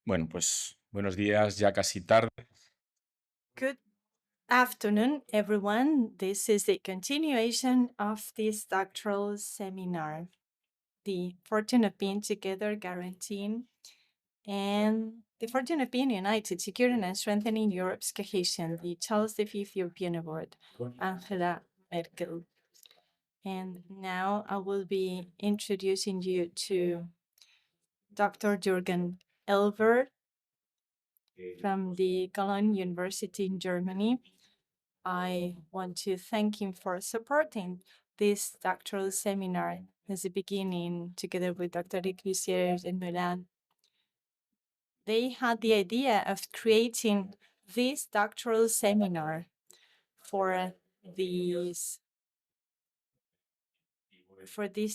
Bueno, pues buenos días, ya casi tarde. Good afternoon, everyone. This is the continuation of this doctoral seminar, The Fortune of Being Together Guaranteeing, and The Fortune of Being United, Securing and Strengthening Europe's Cohesion, the Charles V European Award, Angela Merkel. And now I will be introducing you to Dr. Jürgen ELVERT from the Cologne University in Germany. I want to thank him for supporting this doctoral seminar as a beginning, together with Dr. Rick Kye Gan in Milan. They had the idea of creating this doctoral seminar for these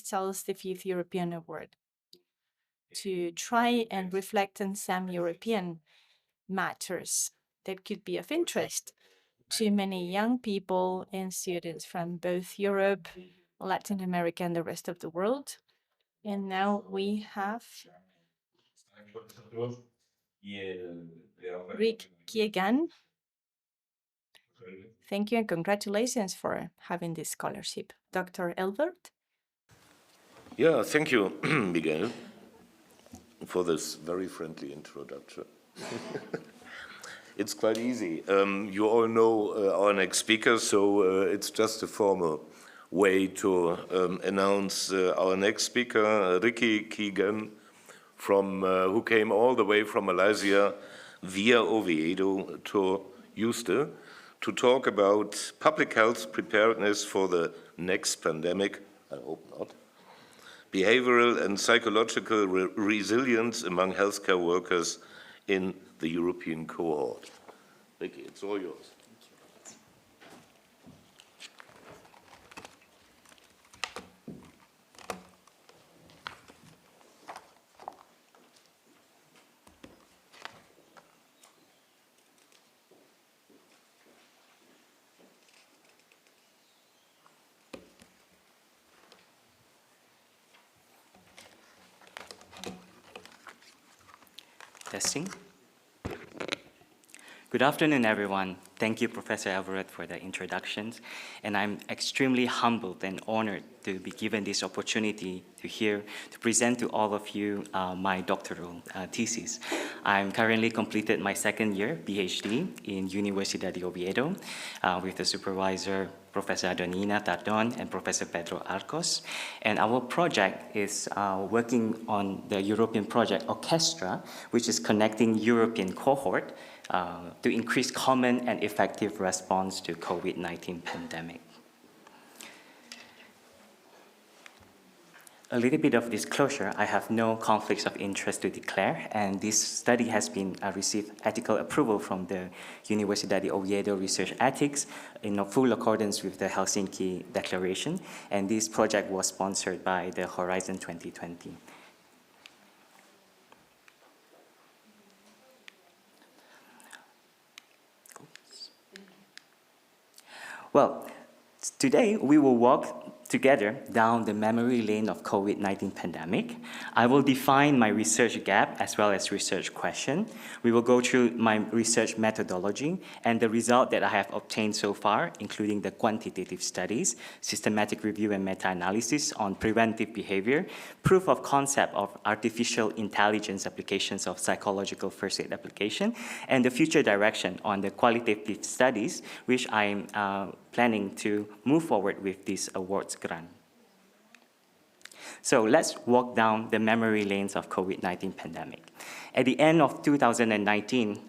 Charles V European Award to try and reflect on some European matters that could be of interest to many young people and students from both Europe, Latin America, and the rest of the world. And now we have Rick Kye Gan. Thank you and congratulations for having this scholarship. Dr. ELVERT. Yeah, thank you, Miguel, for this very friendly introduction. It's quite easy. You all know our next speaker, so it's just a formal way to announce our next speaker, Rick Kye Gan, who came all the way from Malaysia via Oviedo to Yuste to talk about public health preparedness for the next pandemic, I hope not, behavioral and psychological resilience among healthcare workers in the European cohort. Ricky, it's all yours. Testing. Good afternoon, everyone. Thank you, Professor ELVERT, for the introductions. And I'm extremely humbled and honored to be given this opportunity to present to all of you my doctoral thesis. I'm currently completed my second year PhD in Universidad de Oviedo with the supervisor, Professor Adonina Tardon and Professor Pedro Arcos. And our project is working on the European project Orchestra, which is connecting European cohort to increase common and effective response to COVID-19 pandemic. A little bit of disclosure, I have no conflicts of interest to declare, and this study has been received ethical approval from the Universidad de Oviedo Research Ethics in full accordance with the Helsinki Declaration, and this project was sponsored by the Horizon 2020. Well, today we will walk together down the memory lane of COVID-19 pandemic. I will define my research gap as well as research question. We will go through my research methodology and the result that I have obtained so far, including the quantitative studies, systematic review and meta-analysis on preventive behavior, proof of concept of artificial intelligence applications of psychological first aid application, and the future direction on the qualitative studies, which I am planning to move forward with this awards grant. So let's walk down the memory lanes of COVID-19 pandemic. At the end of 2019,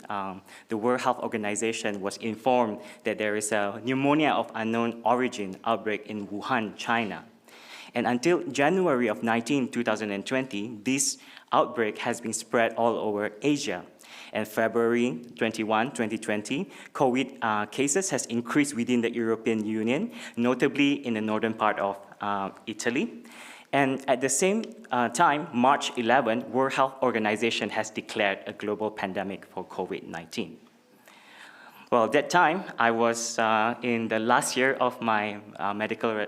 the World Health Organization was informed that there is a pneumonia of unknown origin outbreak in Wuhan, China. And until January of 2020, this outbreak has been spread all over Asia. And February 21, 2020, COVID cases has increased within the European Union, notably in the northern part of Italy. And at the same time, March 11, World Health Organization has declared a global pandemic for COVID-19. Well, at that time, I was in the last year of my medical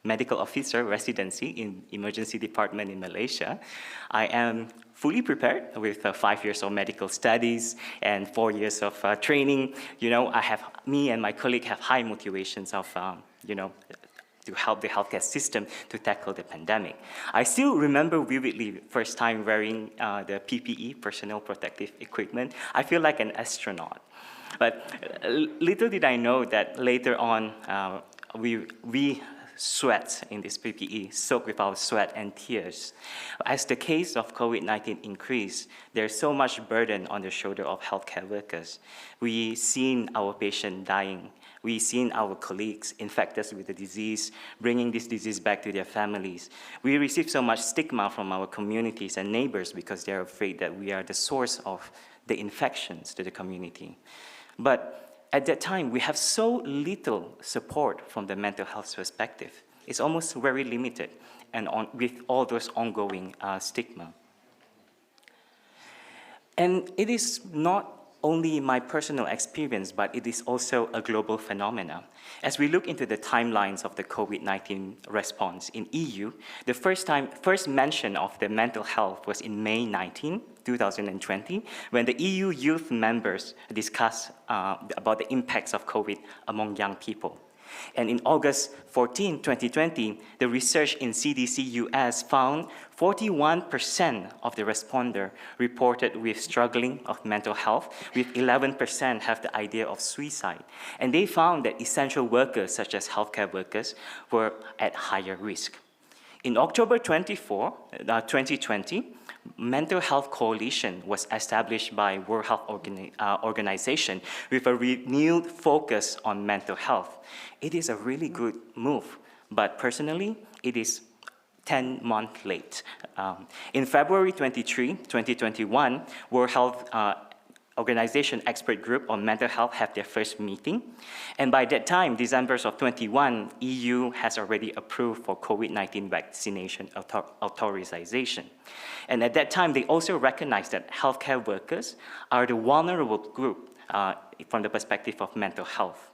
medical officer residency in emergency department in Malaysia. I am fully prepared with 5 years of medical studies and 4 years of training. Me and my colleague have high motivations of, to help the healthcare system to tackle the pandemic. I still remember vividly first time wearing the PPE, personal protective equipment. I feel like an astronaut. But little did I know that later on, we sweat in this PPE, soaked with our sweat and tears. As the case of COVID-19 increased, there's so much burden on the shoulder of healthcare workers. We've seen our patient dying. We've seen our colleagues infected with the disease, bringing this disease back to their families. We receive so much stigma from our communities and neighbors because they're afraid that we are the source of the infections to the community. But at that time, we have so little support from the mental health perspective. It's almost very limited, and with all those ongoing stigma. And it is not only my personal experience, but it is also a global phenomenon. As we look into the timelines of the COVID-19 response in EU, the first mention of the mental health was in May 19, 2020, when the EU youth members discussed about the impacts of COVID among young people. And in August 14, 2020, the research in CDC US found 41% of the responders reported with struggling of mental health, with 11% have the idea of suicide. And they found that essential workers, such as healthcare workers, were at higher risk. In October 24, 2020, Mental Health Coalition was established by World Health Organization with a renewed focus on mental health. It is a really good move, but personally, it is 10 months late. In February 23, 2021, World Health Organization Expert Group on Mental Health had their first meeting. And by that time, December of 21, EU has already approved for COVID-19 vaccination authorization. And at that time, they also recognized that healthcare workers are the vulnerable group from the perspective of mental health.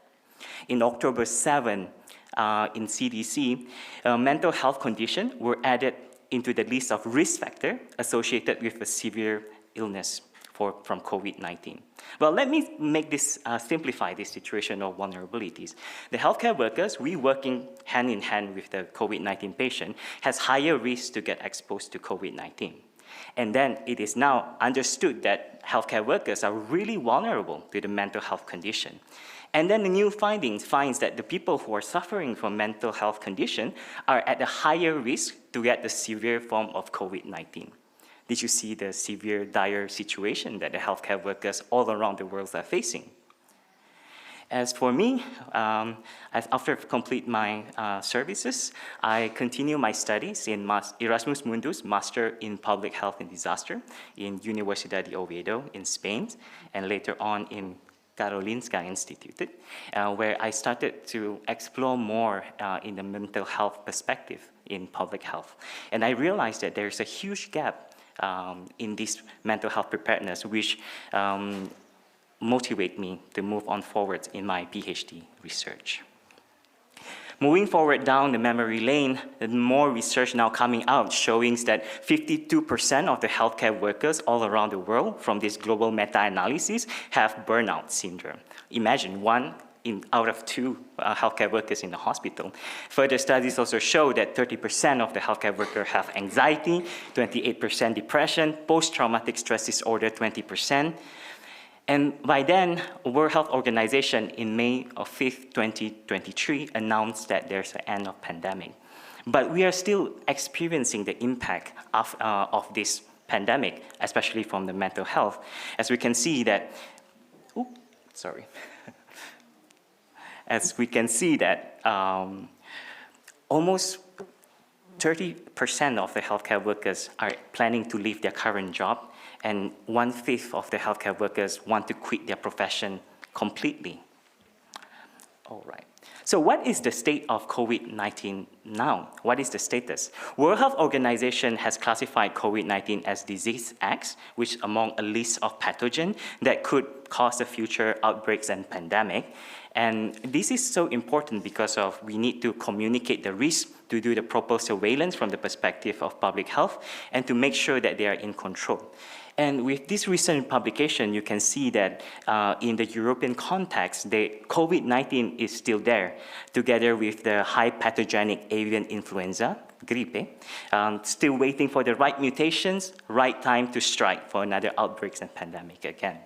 In October 7, in CDC, mental health conditions were added into the list of risk factors associated with a severe illness from COVID-19. Well, let me make this, simplify this situation of vulnerabilities. The healthcare workers, we working hand in hand with the COVID-19 patient, has higher risk to get exposed to COVID-19. And then it is now understood that healthcare workers are really vulnerable to the mental health condition. And then the new findings finds that the people who are suffering from mental health condition are at a higher risk to get the severe form of COVID-19. Did you see the severe, dire situation that the healthcare workers all around the world are facing? As for me, after complete my services, I continue my studies in Erasmus Mundus Master in Public Health and Disaster in Universidad de Oviedo in Spain, and later on in Karolinska Institute, where I started to explore more in the mental health perspective in public health. And I realized that there's a huge gap in this mental health preparedness, which motivate me to move on forward in my PhD research. Moving forward down the memory lane, more research now coming out showing that 52% of the healthcare workers all around the world from this global meta-analysis have burnout syndrome. Imagine 1 out of 2 healthcare workers in the hospital. Further studies also show that 30% of the healthcare workers have anxiety, 28% depression, post-traumatic stress disorder 20%. And by then, World Health Organization in May of 5th, 2023 announced that there's an end of pandemic. But we are still experiencing the impact of this pandemic, especially from the mental health. As we can see that, as we can see that almost 30% of the healthcare workers are planning to leave their current job, and 1/5 of the healthcare workers want to quit their profession completely. All right. So what is the state of COVID-19 now? What is the status? World Health Organization has classified COVID-19 as disease X, which among a list of pathogens that could cause the future outbreaks and pandemic. And this is so important because of we need to communicate the risk to do the proper surveillance from the perspective of public health and to make sure that they are in control. And with this recent publication, you can see that in the European context, the COVID-19 is still there, together with the high pathogenic avian influenza, gripe, still waiting for the right mutations, right time to strike for another outbreaks and pandemic again.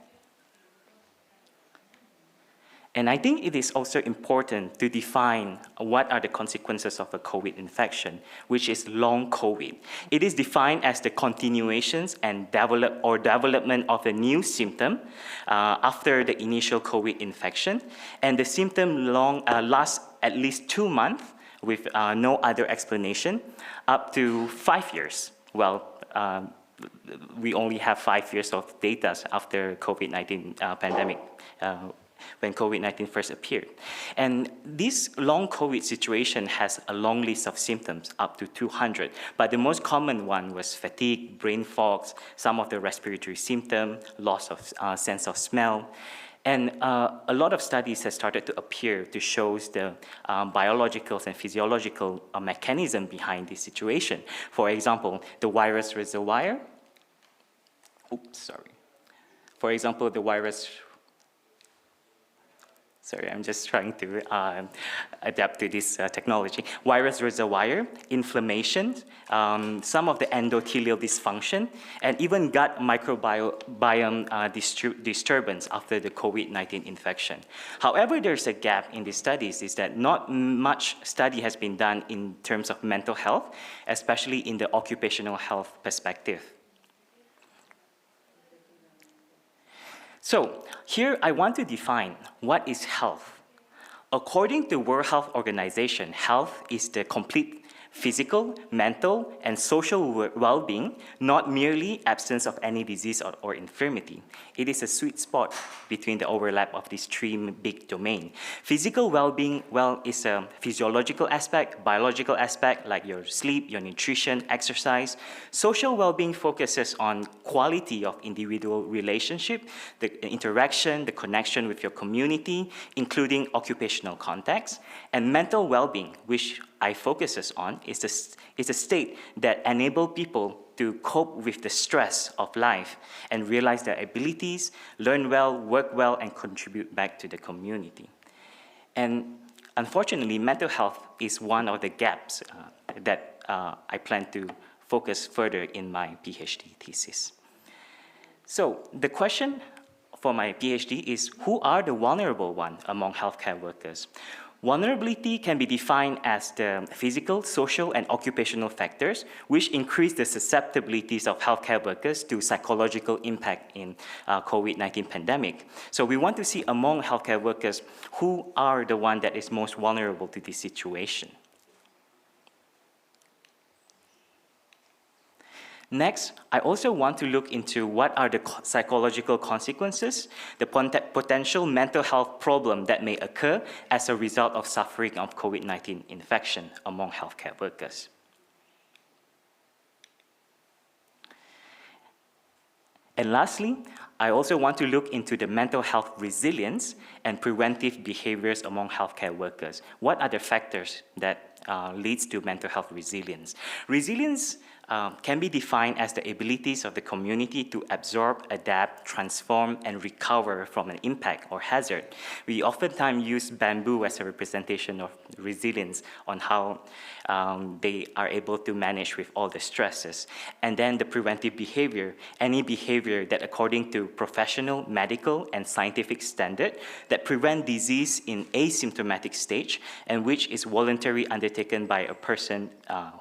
And I think it is also important to define what are the consequences of a COVID infection, which is long COVID. It is defined as the continuations and development of a new symptom after the initial COVID infection, and the symptom lasts at least 2 months with no other explanation, up to 5 years. Well, we only have 5 years of data after COVID-19 pandemic when COVID-19 first appeared. And this long COVID situation has a long list of symptoms, up to 200. But the most common one was fatigue, brain fog, some of the respiratory symptoms, loss of sense of smell. And a lot of studies have started to appear to show the biological and physiological mechanism behind this situation. For example, the virus reservoir. For example, the virus. Sorry, I'm just trying to adapt to this technology. Virus reservoir, inflammation, some of the endothelial dysfunction, and even gut microbiome disturbance after the COVID-19 infection. However, there's a gap in these studies is that not much study has been done in terms of mental health, especially in the occupational health perspective. So here I want to define what is health. According to World Health Organization, health is the complete physical, mental, and social well-being, not merely absence of any disease or infirmity. It is a sweet spot between the overlap of these three big domains. Physical well-being, is a physiological aspect, biological aspect like your sleep, your nutrition, exercise. Social well-being focuses on quality of individual relationship, the interaction, the connection with your community, including occupational context. And mental well-being, which I focuses on, is a state that enable people to cope with the stress of life and realize their abilities, learn well, work well, and contribute back to the community. And unfortunately, mental health is one of the gaps that I plan to focus further in my PhD thesis. So the question for my PhD is, who are the vulnerable ones among healthcare workers? Vulnerability can be defined as the physical, social, and occupational factors which increase the susceptibilities of healthcare workers to psychological impact in COVID-19 pandemic. So we want to see among healthcare workers who are the one that is most vulnerable to this situation. Next, I also want to look into what are the psychological consequences, the potential mental health problem that may occur as a result of suffering of COVID-19 infection among healthcare workers. And lastly, I also want to look into the mental health resilience and preventive behaviors among healthcare workers. What are the factors that leads to mental health resilience? Resilience can be defined as the abilities of the community to absorb, adapt, transform, and recover from an impact or hazard. We oftentimes use bamboo as a representation of resilience on how they are able to manage with all the stresses. And then the preventive behavior, any behavior that according to professional, medical, and scientific standard that prevent disease in asymptomatic stage and which is voluntarily undertaken by a person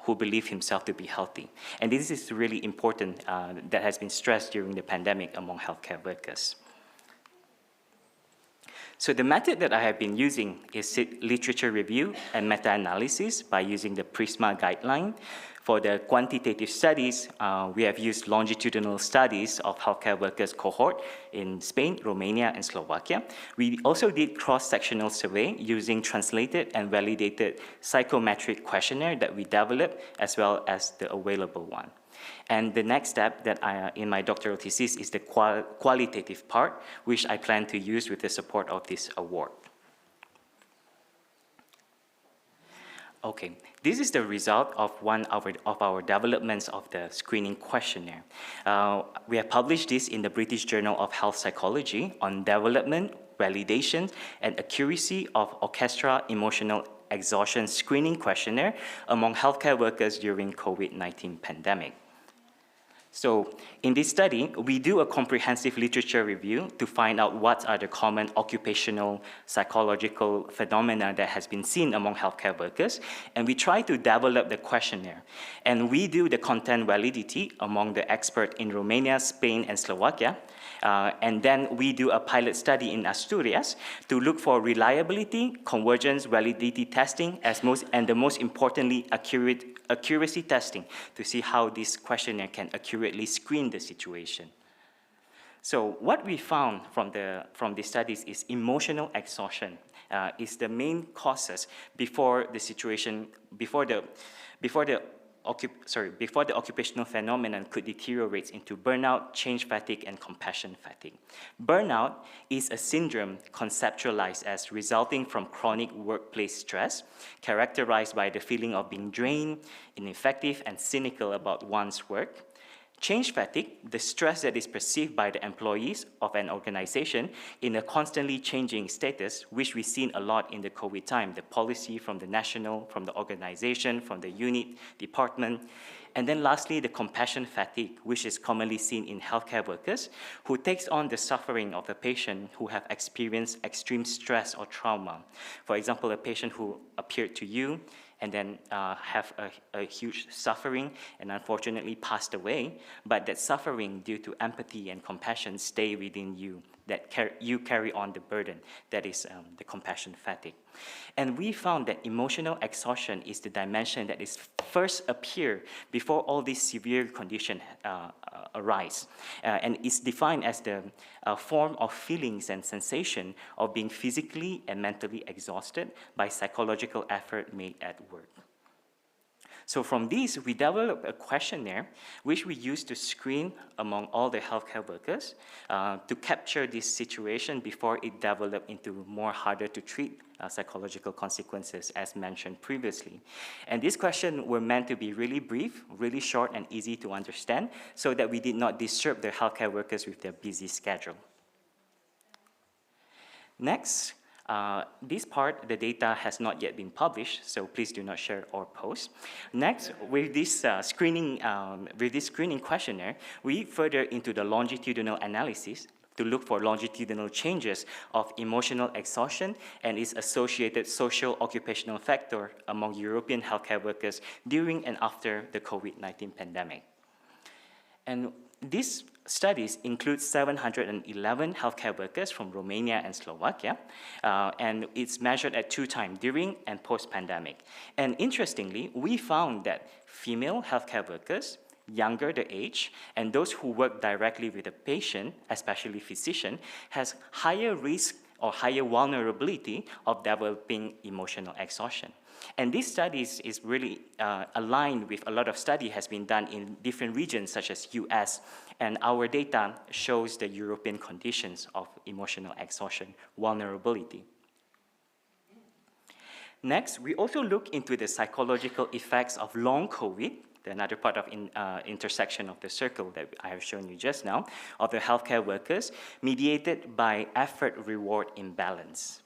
who believes himself to be healthy. And this is really important that has been stressed during the pandemic among healthcare workers. So the method that I have been using is literature review and meta-analysis by using the PRISMA guideline. For the quantitative studies, we have used longitudinal studies of healthcare workers cohort in Spain, Romania, and Slovakia. We also did cross-sectional survey using translated and validated psychometric questionnaire that we developed, as well as the available one. And the next step that in my doctoral thesis is the qualitative part, which I plan to use with the support of this award. Okay, this is the result of one of our developments of the screening questionnaire. We have published this in the British Journal of Health Psychology on development, validation, and accuracy of orchestra emotional exhaustion screening questionnaire among healthcare workers during COVID-19 pandemic. So in this study, we do a comprehensive literature review to find out what are the common occupational psychological phenomena that has been seen among healthcare workers, and we try to develop the questionnaire. And we do the content validity among the experts in Romania, Spain, and Slovakia, and then we do a pilot study in Asturias to look for reliability, convergence, validity testing, and the most importantly, accuracy testing to see how this questionnaire can accurately screen the situation. So what we found from the studies is emotional exhaustion is the main causes before the occupational phenomenon could deteriorate into burnout, change fatigue, and compassion fatigue. Burnout is a syndrome conceptualized as resulting from chronic workplace stress, characterized by the feeling of being drained, ineffective, and cynical about one's work. Change fatigue, the stress that is perceived by the employees of an organization in a constantly changing status, which we've seen a lot in the COVID time, the policy from the national, from the organization, from the unit, department. And then lastly, the compassion fatigue, which is commonly seen in healthcare workers who takes on the suffering of the patient who have experienced extreme stress or trauma. For example, a patient who appeared to you and then have a huge suffering and unfortunately passed away, but that suffering due to empathy and compassion stay within you, that you carry on the burden, that is the compassion fatigue. And we found that emotional exhaustion is the dimension that is first appear before all these severe conditions arise, and is defined as the form of feelings and sensation of being physically and mentally exhausted by psychological effort made at work. So from this, we developed a questionnaire which we used to screen among all the healthcare workers to capture this situation before it developed into more harder to treat psychological consequences as mentioned previously. And these questions were meant to be really brief, really short and easy to understand so that we did not disturb the healthcare workers with their busy schedule. Next, this part, the data has not yet been published, so please do not share or post. Next, with this screening questionnaire, we further into the longitudinal analysis to look for longitudinal changes of emotional exhaustion and its associated social occupational factor among European healthcare workers during and after the COVID-19 pandemic. And these studies include 711 healthcare workers from Romania and Slovakia, and it's measured at 2 times, during and post-pandemic. And interestingly, we found that female healthcare workers, younger the age, and those who work directly with the patient, especially physician, has higher risk or higher vulnerability of developing emotional exhaustion. And this study is really aligned with a lot of study has been done in different regions such as US, and our data shows the European conditions of emotional exhaustion vulnerability. Next, we also look into the psychological effects of long COVID, another part of intersection of the circle that I have shown you just now, of the healthcare workers, mediated by effort-reward imbalance.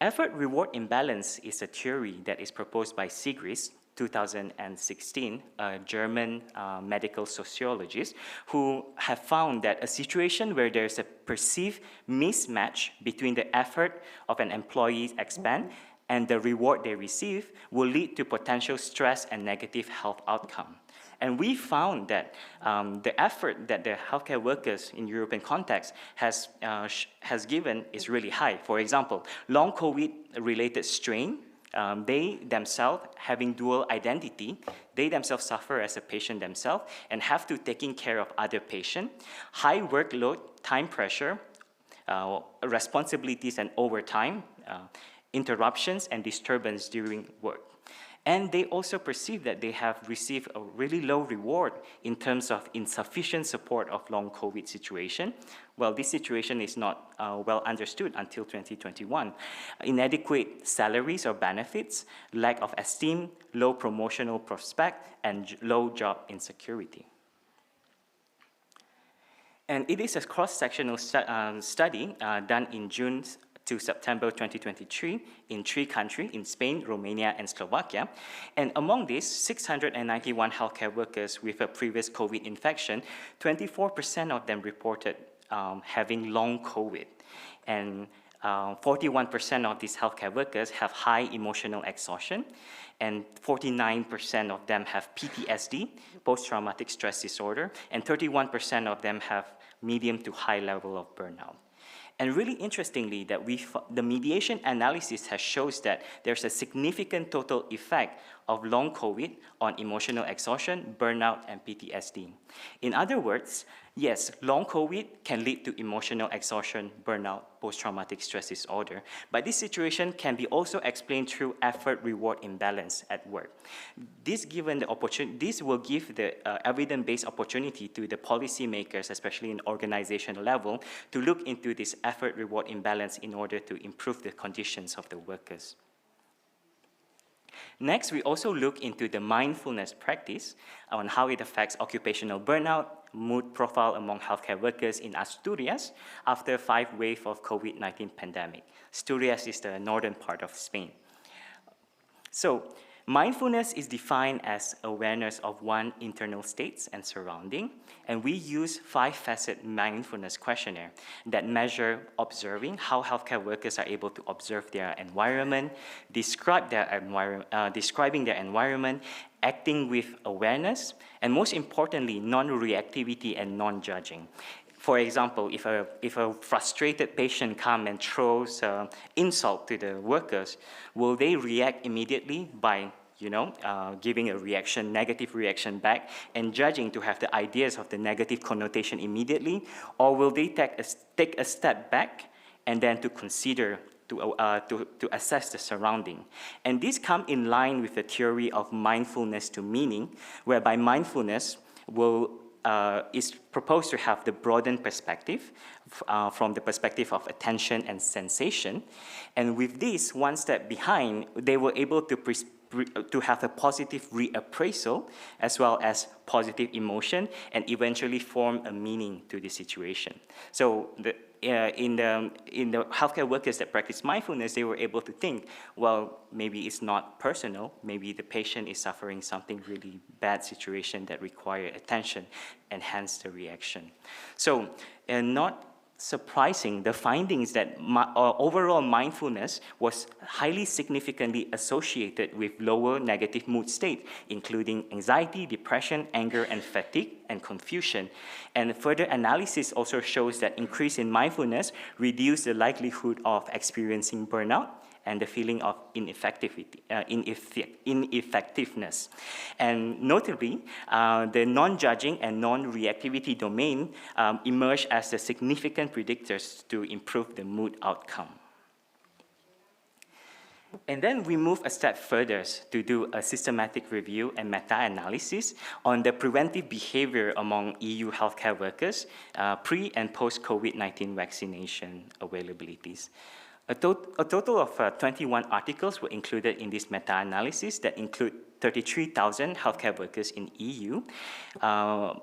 Effort-reward imbalance is a theory that is proposed by Sigris, 2016, a German medical sociologist, who have found that a situation where there's a perceived mismatch between the effort of an employee's expend and the reward they receive will lead to potential stress and negative health outcome. And we found that the effort that the healthcare workers in European context has given is really high. For example, long COVID-related strain They themselves, having dual identity, they themselves suffer as a patient themselves and have to taking care of other patients. High workload, time pressure, responsibilities and overtime, interruptions and disturbance during work. And they also perceive that they have received a really low reward in terms of insufficient support of long COVID situation. Well, this situation is not well understood until 2021. Inadequate salaries or benefits, lack of esteem, low promotional prospect, and low job insecurity. And it is a cross-sectional study done in June to September 2023 in 3 countries, in Spain, Romania, and Slovakia. And among these, 691 healthcare workers with a previous COVID infection, 24% of them reported having long COVID. And 41% of these healthcare workers have high emotional exhaustion, and 49% of them have PTSD, post-traumatic stress disorder, and 31% of them have medium to high level of burnout. And really interestingly, that the mediation analysis has shows that there's a significant total effect of long COVID on emotional exhaustion, burnout, and PTSD. In other words, yes, long COVID can lead to emotional exhaustion, burnout, post-traumatic stress disorder, but this situation can be also explained through effort-reward imbalance at work. This will give the evidence-based opportunity to the policymakers, especially in organizational level, to look into this effort-reward imbalance in order to improve the conditions of the workers. Next, we also look into the mindfulness practice on how it affects occupational burnout, mood profile among healthcare workers in Asturias after 5 waves of COVID-19 pandemic. Asturias is the northern part of Spain. So, mindfulness is defined as awareness of one's internal states and surrounding, and we use 5-facet mindfulness questionnaire that measure observing how healthcare workers are able to observe their environment, describing their environment, acting with awareness, and most importantly, non-reactivity and non-judging. For example, if a frustrated patient comes and throws insult to the workers, will they react immediately by giving a reaction, negative reaction back, and judging to have the ideas of the negative connotation immediately, or will they take a step back and then to consider, to assess the surrounding? And this comes in line with the theory of mindfulness to meaning, whereby mindfulness is proposed to have the broadened perspective from the perspective of attention and sensation. And with this, one step behind, they were able to have a positive reappraisal as well as positive emotion and eventually form a meaning to the situation. So in the healthcare workers that practice mindfulness, they were able to think, well, maybe it's not personal, maybe the patient is suffering something really bad situation that require attention and hence the reaction. So, not surprising, the findings that overall mindfulness was highly significantly associated with lower negative mood state, including anxiety, depression, anger, and fatigue, and confusion. And further analysis also shows that increase in mindfulness reduce the likelihood of experiencing burnout and the feeling of ineffectiveness. And notably, the non-judging and non-reactivity domain emerge as the significant predictors to improve the mood outcome. And then we move a step further to do a systematic review and meta-analysis on the preventive behavior among EU healthcare workers pre- and post-COVID-19 vaccination availabilities. A total of 21 articles were included in this meta-analysis that include 33,000 healthcare workers in EU.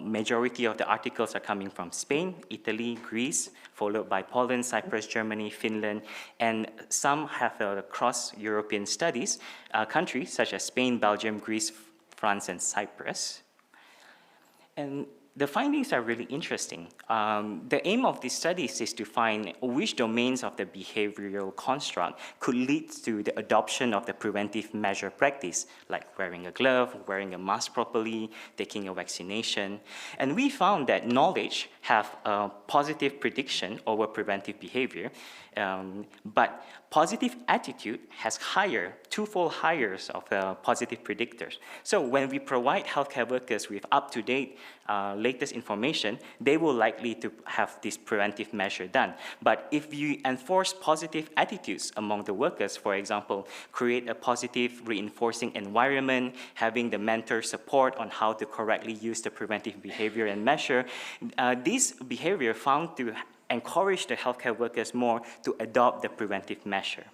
Majority of the articles are coming from Spain, Italy, Greece, followed by Poland, Cyprus, Germany, Finland, and some have cross-European studies, countries such as Spain, Belgium, Greece, France, and Cyprus. And the findings are really interesting. The aim of these studies is to find which domains of the behavioral construct could lead to the adoption of the preventive measure practice, like wearing a glove, wearing a mask properly, taking a vaccination. And we found that knowledge have a positive prediction over preventive behavior, but positive attitude has twofold higher of positive predictors. So when we provide healthcare workers with up-to-date latest information, they will likely to have this preventive measure done. But if you enforce positive attitudes among the workers, for example, create a positive reinforcing environment, having the mentor support on how to correctly use the preventive behavior and measure, this behavior found to encourage the healthcare workers more to adopt the preventive measure.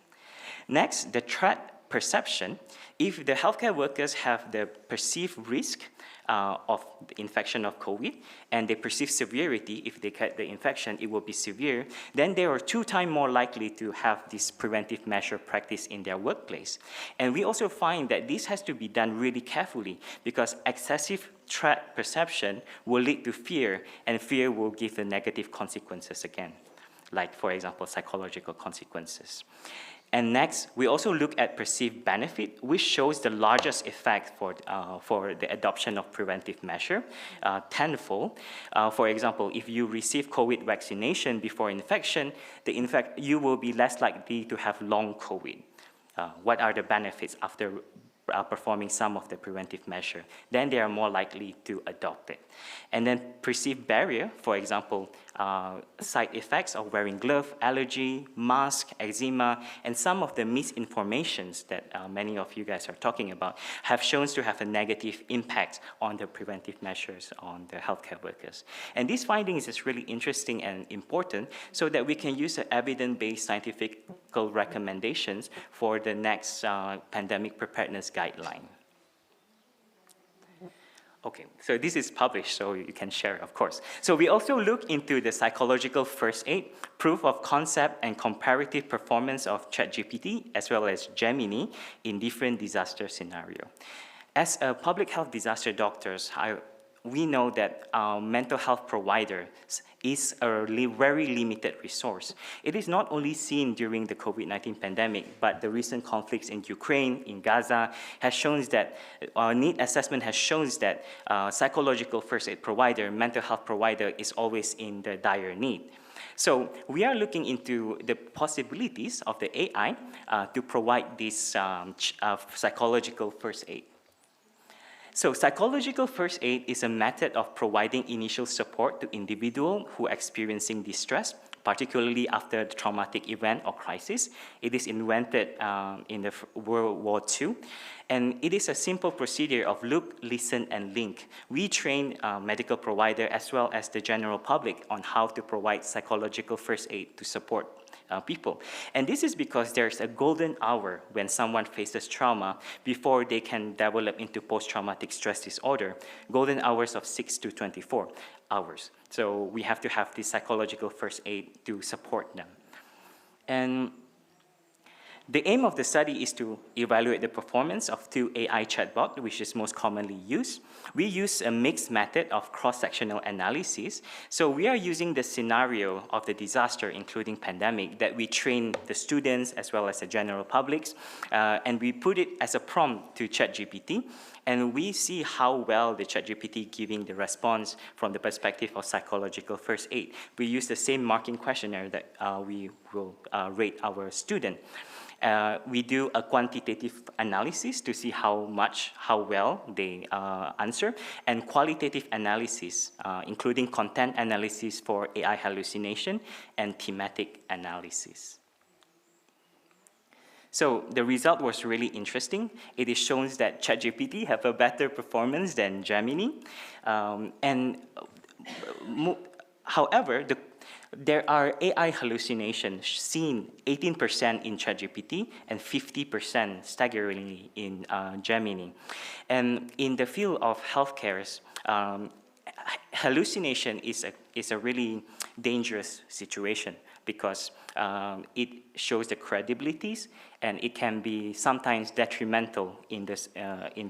Next, the threat perception. If the healthcare workers have the perceived risk of the infection of COVID, and they perceive severity, if they get the infection, it will be severe, then they are 2 times more likely to have this preventive measure practice in their workplace. And we also find that this has to be done really carefully, because excessive threat perception will lead to fear, and fear will give the negative consequences again, like, for example, psychological consequences. And next, we also look at perceived benefit, which shows the largest effect for the adoption of preventive measure, tenfold. For example, if you receive COVID vaccination before infection, you will be less likely to have long COVID. What are the benefits after performing some of the preventive measure? Then they are more likely to adopt it. And then perceived barrier, for example, side effects of wearing glove, allergy, mask, eczema, and some of the misinformations that many of you guys are talking about have shown to have a negative impact on the preventive measures on the healthcare workers. And these findings is really interesting and important so that we can use the evidence-based scientific recommendations for the next pandemic preparedness guideline. Okay, so this is published, so you can share, of course. So we also look into the psychological first aid, proof of concept and comparative performance of ChatGPT, as well as Gemini in different disaster scenarios. As a public health disaster doctors, we know that mental health providers is a very limited resource. It is not only seen during the COVID-19 pandemic, but the recent conflicts in Ukraine, in Gaza, has shown that need assessment has shown that psychological first aid provider, mental health provider is always in the dire need. So we are looking into the possibilities of the AI to provide this psychological first aid. So psychological first aid is a method of providing initial support to individuals who are experiencing distress, particularly after the traumatic event or crisis. It is invented in the World War II. And it is a simple procedure of look, listen, and link. We train medical providers as well as the general public on how to provide psychological first aid to support people. And this is because there's a golden hour when someone faces trauma before they can develop into post-traumatic stress disorder, golden hours of 6 to 24 hours. So we have to have this psychological first aid to support them. And the aim of the study is to evaluate the performance of 2 AI chatbots, which is most commonly used. We use a mixed method of cross-sectional analysis. So we are using the scenario of the disaster, including pandemic, that we train the students as well as the general publics, and we put it as a prompt to ChatGPT. And we see how well the ChatGPT giving the response from the perspective of psychological first aid. We use the same marking questionnaire that we will rate our student. We do a quantitative analysis to see how well they answer, and qualitative analysis, including content analysis for AI hallucination and thematic analysis. So the result was really interesting. It is shown that ChatGPT have a better performance than Gemini. However, there are AI hallucinations seen 18% in ChatGPT and 50% staggeringly in Gemini. And in the field of healthcare, hallucination is a really dangerous situation because it shows the credibilities, and it can be sometimes detrimental in this in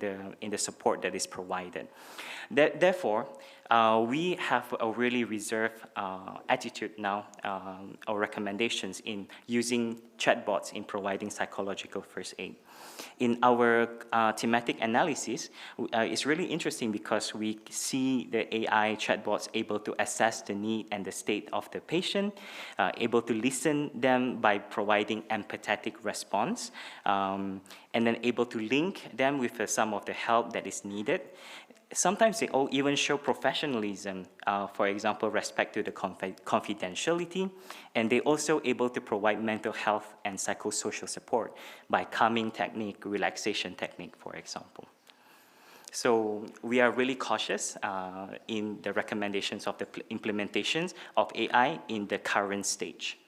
the support that is provided. Therefore, we have a really reserved attitude now, or recommendations in using chatbots in providing psychological first aid. In our thematic analysis, it's really interesting because we see the AI chatbots able to assess the need and the state of the patient, able to listen them by providing empathetic response, and then able to link them with some of the help that is needed. Sometimes they all even show professionalism, for example, respect to the confidentiality, and they also able to provide mental health and psychosocial support by calming technique, relaxation technique, for example. So we are really cautious in the recommendations of the implementations of AI in the current stage.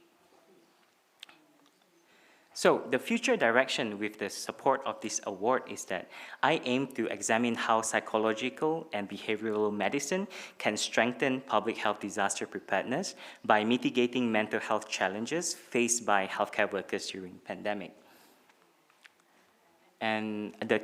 So the future direction with the support of this award is that I aim to examine how psychological and behavioral medicine can strengthen public health disaster preparedness by mitigating mental health challenges faced by healthcare workers during pandemic. And the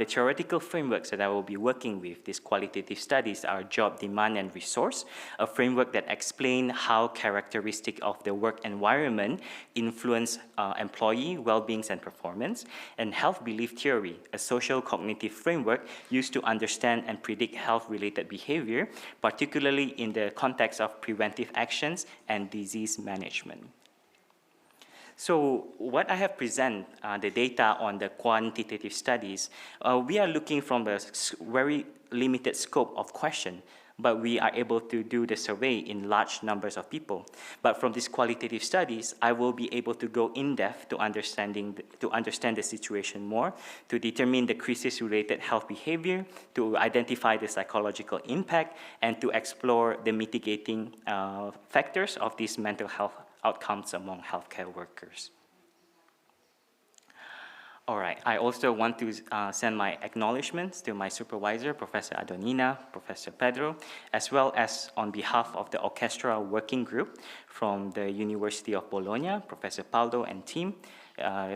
theoretical frameworks that I will be working with, these qualitative studies, are job demand and resource, a framework that explains how characteristics of the work environment influence employee well-being and performance, and health belief theory, a social cognitive framework used to understand and predict health-related behavior, particularly in the context of preventive actions and disease management. So what I have presented, the data on the quantitative studies, we are looking from a very limited scope of question, but we are able to do the survey in large numbers of people. But from these qualitative studies, I will be able to go in depth to understand the situation more, to determine the crisis-related health behavior, to identify the psychological impact, and to explore the mitigating factors of these mental health outcomes among healthcare workers. All right, I also want to send my acknowledgements to my supervisor, Professor Adonina, Professor Pedro, as well as on behalf of the orchestra working group from the University of Bologna, Professor Paldo and team,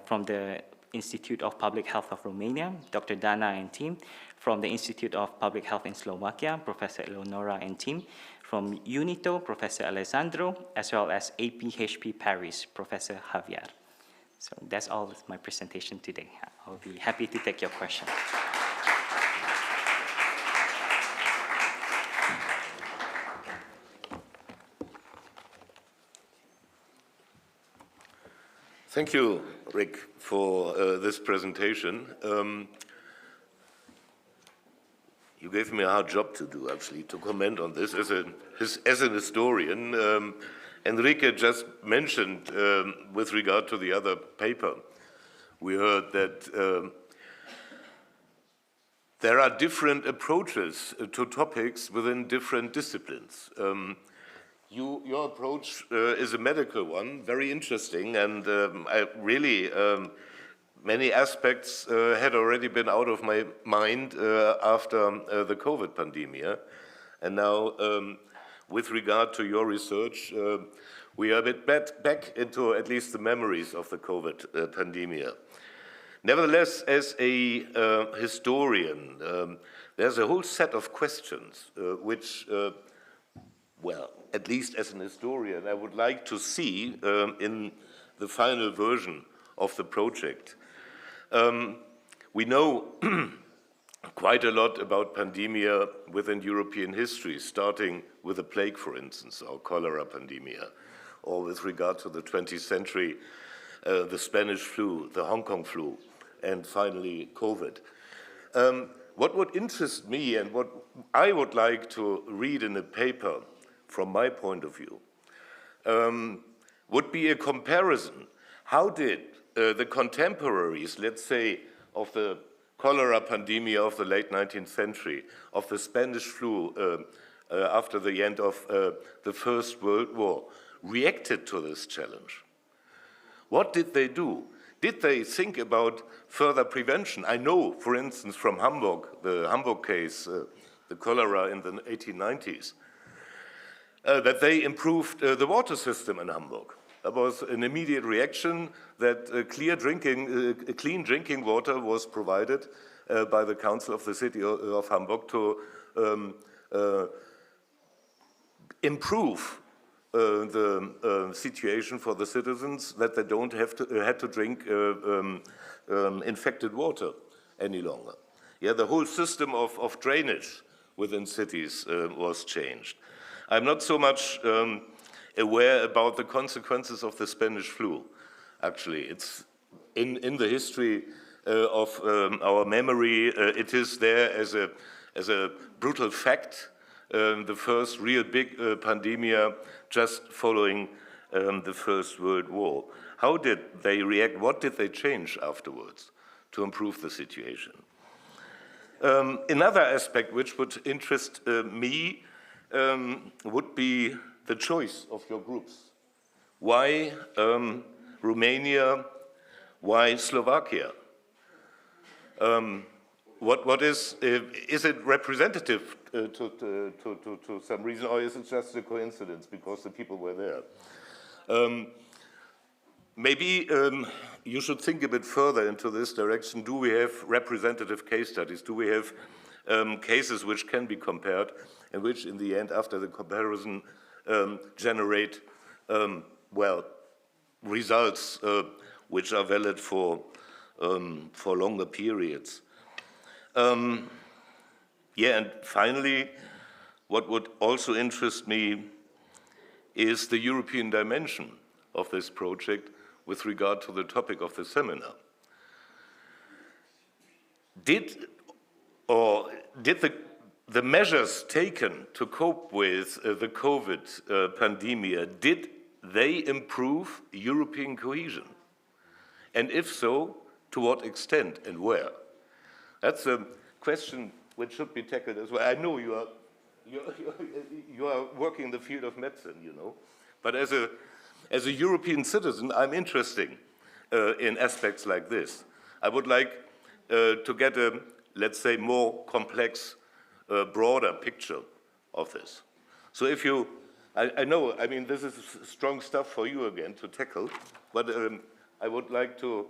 from the Institute of Public Health of Romania, Dr. Dana and team, from the Institute of Public Health in Slovakia, Professor Eleonora and team, from UNITO, Professor Alessandro, as well as APHP Paris, Professor Javier. So that's all of my presentation today. I'll be happy to take your questions. Thank you, Rick, for this presentation. You gave me a hard job to do, actually, to comment on this as an historian. Enrique just mentioned, with regard to the other paper, we heard that there are different approaches to topics within different disciplines. Your approach is a medical one, very interesting, and I really, many aspects had already been out of my mind after the COVID pandemic. And now, with regard to your research, we are a bit back into at least the memories of the COVID pandemic. Nevertheless, as a historian, there's a whole set of questions which, well, at least as an historian, I would like to see in the final version of the project. We know quite a lot about pandemia within European history, starting with the plague, for instance, or cholera pandemia, or with regard to the 20th century, the Spanish flu, the Hong Kong flu, and finally COVID. What would interest me and what I would like to read in a paper from my point of view would be a comparison. How did the contemporaries, let's say, of the cholera pandemic of the late 19th century, of the Spanish flu after the end of the First World War, reacted to this challenge? What did they do? Did they think about further prevention? I know, for instance, from Hamburg, the Hamburg case, the cholera in the 1890s. that they improved the water system in Hamburg. There was an immediate reaction that clean drinking water was provided by the Council of the City of Hamburg to improve the situation for the citizens, that they don't have to drink infected water any longer. Yeah, the whole system of drainage within cities was changed. I'm not so much aware about the consequences of the Spanish flu. Actually, it's in the history of our memory. It is there as a brutal fact. The first real big pandemia just following the First World War. How did they react? What did they change afterwards to improve the situation? Another aspect which would interest me would be the choice of your groups. Why Romania? Why Slovakia? What is it representative to some reason, or is it just a coincidence because the people were there? Maybe you should think a bit further into this direction. Do we have representative case studies? Do we have cases which can be compared and which in the end, after the comparison, generate, well, results which are valid for longer periods? Yeah, and finally, what would also interest me is the European dimension of this project with regard to the topic of the seminar. Did the measures taken to cope with the COVID pandemic, did they improve European cohesion? And if so, to what extent and where? That's a question which should be tackled as well. I know you are working in the field of medicine, you know, but as a European citizen, I'm interested in aspects like this. I would like to get a, let's say, more complex, broader picture of this. So if you, I know, I mean, this is strong stuff for you again to tackle, but I would like to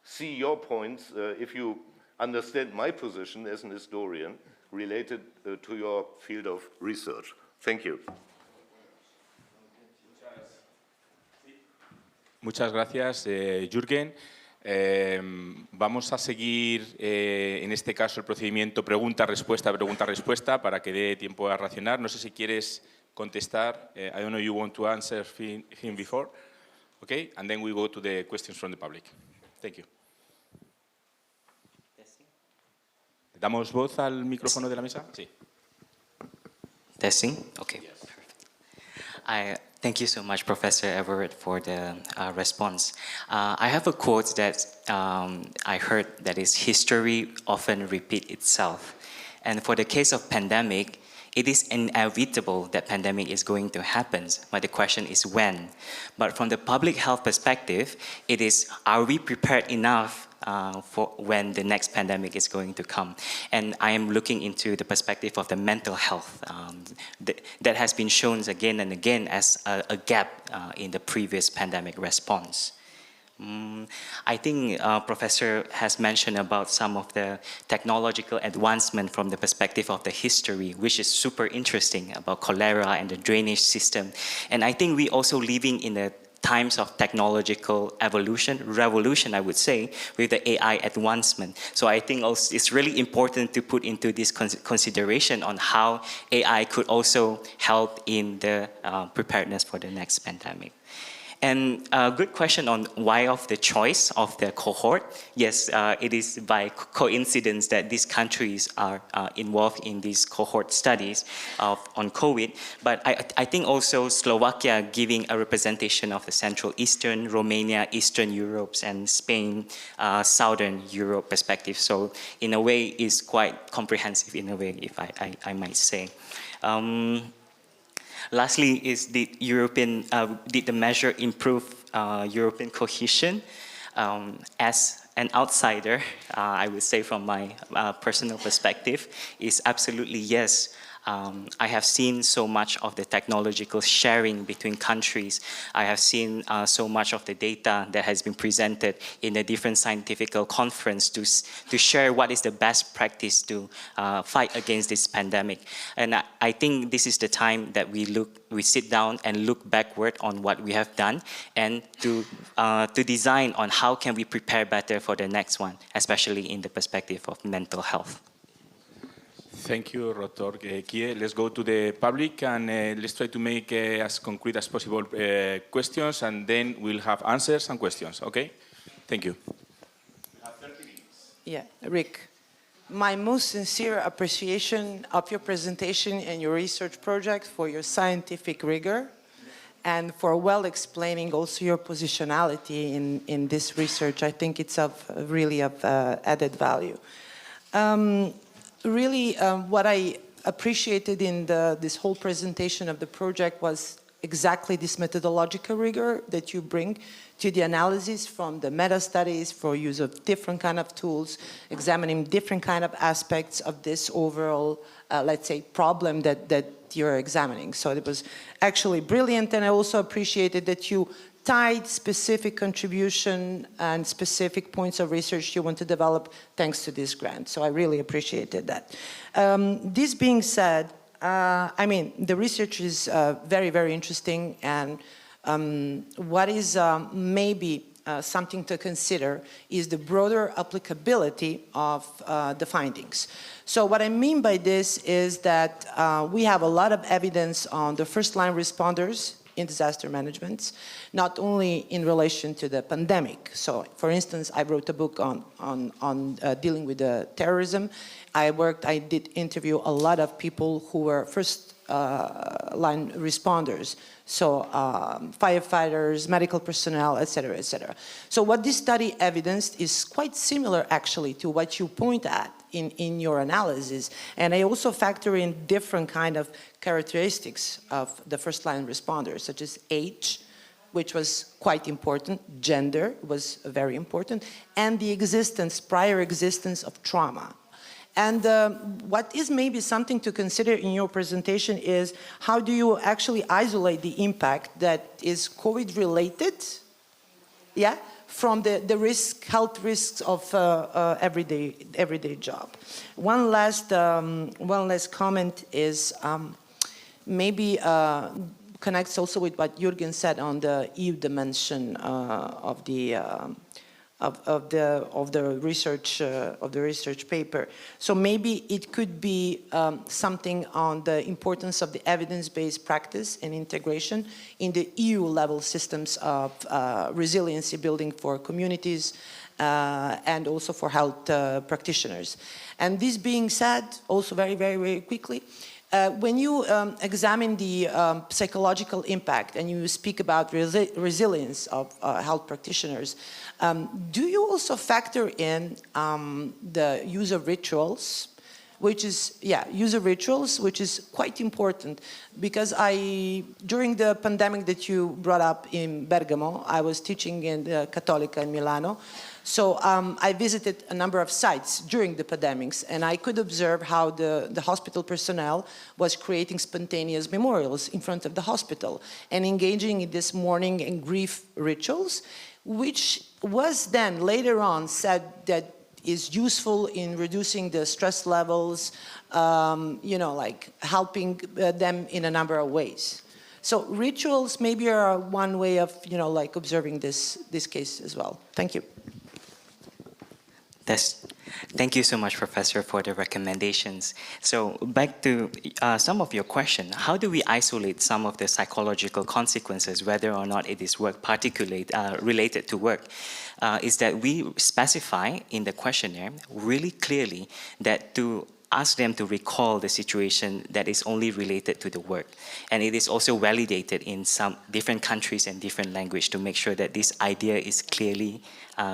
see your points, if you understand my position as an historian related to your field of research. Thank you. Muchas gracias, Jürgen. Vamos a seguir, en este caso, el procedimiento pregunta-respuesta para que dé tiempo a racionar. No sé si quieres contestar. I don't know if you want to answer him before. Okay, and then we go to the questions from the public. Thank you. ¿Damos voz al micrófono de la mesa? Sí. Testing? Okay. Yes. Thank you so much, Professor Everett, for the response. I have a quote that I heard that is, history often repeats itself. And for the case of pandemic, it is inevitable that pandemic is going to happen, but the question is when. But from the public health perspective, it is, are we prepared enough for when the next pandemic is going to come? And I am looking into the perspective of the mental health that has been shown again and again as a gap in the previous pandemic response. I think Professor has mentioned about some of the technological advancement from the perspective of the history, which is super interesting about cholera and the drainage system. And I think we also living in the times of technological revolution, I would say, with the AI advancement. So I think also it's really important to put into this consideration on how AI could also help in the preparedness for the next pandemic. And a good question on why of the choice of the cohort. Yes, it is by coincidence that these countries are involved in these cohort studies on COVID. But I think also Slovakia giving a representation of the Central Eastern, Romania, Eastern Europe, and Spain, Southern Europe perspective. So in a way, it's quite comprehensive in a way, if I might say. Lastly, is did the measure improve European cohesion? As an outsider, I would say from my personal perspective, is absolutely yes. I have seen so much of the technological sharing between countries. I have seen so much of the data that has been presented in a different scientific conference to share what is the best practice to fight against this pandemic. And I think this is the time that we sit down and look backward on what we have done and to design on how can we prepare better for the next one, especially in the perspective of mental health. Thank you, Dr. Kye. Let's go to the public and let's try to make as concrete as possible questions, and then we'll have answers and questions, okay? Thank you. Yeah, Rick, my most sincere appreciation of your presentation and your research project for your scientific rigor and for well explaining also your positionality in this research. I think it's really of added value. Really, what I appreciated in this whole presentation of the project was exactly this methodological rigor that you bring to the analysis from the meta-studies for use of different kind of tools, examining different kind of aspects of this overall, let's say, problem that you're examining. So it was actually brilliant, and I also appreciated that you tied specific contribution and specific points of research you want to develop thanks to this grant. So I really appreciated that. This being said, I mean, the research is very, very interesting, and what is maybe something to consider is the broader applicability of the findings. So what I mean by this is that we have a lot of evidence on the first-line responders in disaster management, not only in relation to the pandemic. So, for instance, I wrote a book on dealing with terrorism. I did interview a lot of people who were first-line responders, so firefighters, medical personnel, et cetera, et cetera. So what this study evidenced is quite similar, actually, to what you point at in your analysis. And I also factor in different kind of characteristics of the first-line responders, such as age, which was quite important, gender was very important, and the prior existence of trauma. And what is maybe something to consider in your presentation is how do you actually isolate the impact that is COVID-related, yeah, from the health risks of everyday job. One last comment is maybe connects also with what Jürgen said on the EU dimension of the research paper. So maybe it could be something on the importance of the evidence-based practice and integration in the EU-level systems of resiliency building for communities and also for health practitioners. And this being said, also very, very, very quickly, when you examine the psychological impact and you speak about resilience of health practitioners, do you also factor in the use of rituals, which is, which is quite important, because during the pandemic that you brought up in Bergamo, I was teaching in the Cattolica in Milano. So I visited a number of sites during the pandemics, and I could observe how the hospital personnel was creating spontaneous memorials in front of the hospital and engaging in this mourning and grief rituals, which was then later on said that is useful in reducing the stress levels, like helping them in a number of ways. So rituals maybe are one way of, observing this case as well. Thank you. Thank you so much, Professor, for the recommendations. So back to some of your question, how do we isolate some of the psychological consequences, whether or not it is work related to work, is that we specify in the questionnaire really clearly that to ask them to recall the situation that is only related to the work. And it is also validated in some different countries and different language to make sure that this idea is clearly